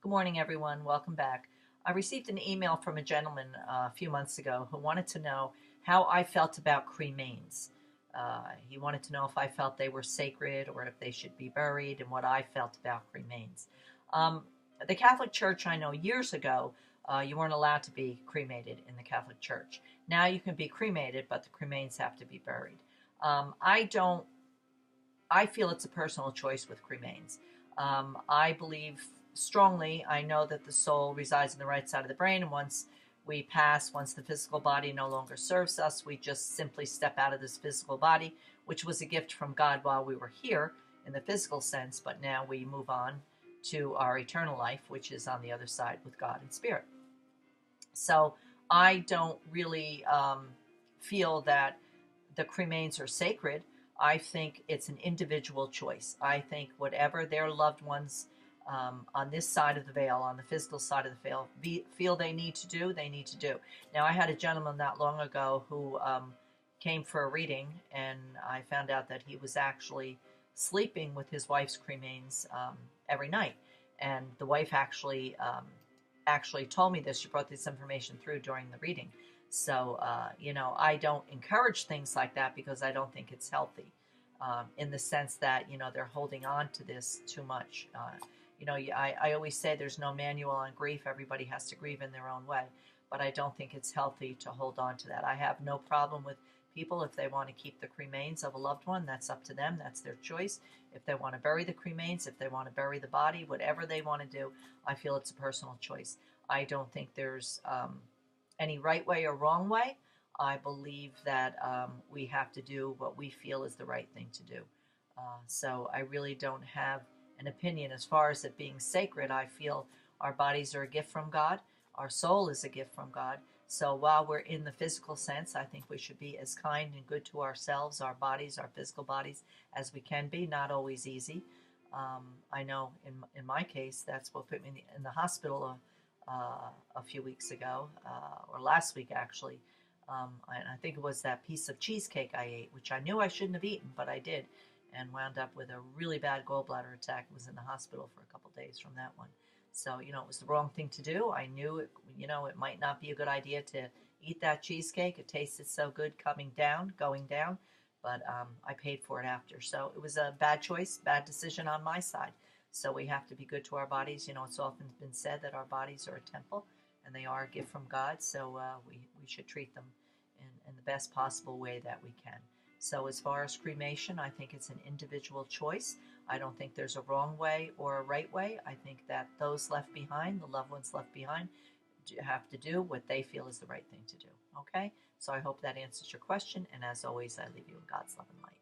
Good morning, everyone. Welcome back. I received an email from a gentleman a few months ago who wanted to know how I felt about cremains. He wanted to know if I felt they were sacred or if they should be buried and what I felt about cremains. Um, the Catholic Church, I know years ago, you weren't allowed to be cremated in the Catholic Church. Now you can be cremated, but the cremains have to be buried. I don't I feel it's a personal choice with cremains. I believe strongly, I know that the soul resides in the right side of the brain, and once we pass, once the physical body no longer serves us, we just simply step out of this physical body, which was a gift from God while we were here in the physical sense, but now we move on to our eternal life, which is on the other side with God and Spirit. So I don't really feel that the cremains are sacred. I think it's an individual choice. I think whatever their loved ones on this side of the veil, on the physical side of the veil, feel they need to do, they need to do. Now, I had a gentleman not long ago who came for a reading, and I found out that he was actually sleeping with his wife's cremains every night. And the wife actually told me this. She brought this information through during the reading. So, I don't encourage things like that because I don't think it's healthy in the sense that, they're holding on to this too much. I always say there's no manual on grief. Everybody has to grieve in their own way. But I don't think it's healthy to hold on to that. I have no problem with people if they want to keep the cremains of a loved one. That's up to them. That's their choice. If they want to bury the cremains, if they want to bury the body, whatever they want to do, I feel it's a personal choice. I don't think there's any right way or wrong way. I believe that we have to do what we feel is the right thing to do. So I really don't have an opinion as far as it being sacred. I feel our bodies are a gift from God. Our soul is a gift from God. So while we're in the physical sense, I think we should be as kind and good to ourselves, our bodies, our physical bodies, as we can be. Not always easy. I know in my case, that's what put me in the hospital a few weeks ago, or last week actually. And I think it was that piece of cheesecake I ate, which I knew I shouldn't have eaten, but I did, and wound up with a really bad gallbladder attack. Was in the hospital for a couple days from that one. So, it was the wrong thing to do. I knew it might not be a good idea to eat that cheesecake. It tasted so good going down, but I paid for it after. So it was a bad choice, bad decision on my side. So we have to be good to our bodies. It's often been said that our bodies are a temple and they are a gift from God. So we should treat them in the best possible way that we can. So as far as cremation, I think it's an individual choice. I don't think there's a wrong way or a right way. I think that those left behind, the loved ones left behind, have to do what they feel is the right thing to do. Okay? So I hope that answers your question. And as always, I leave you in God's love and light.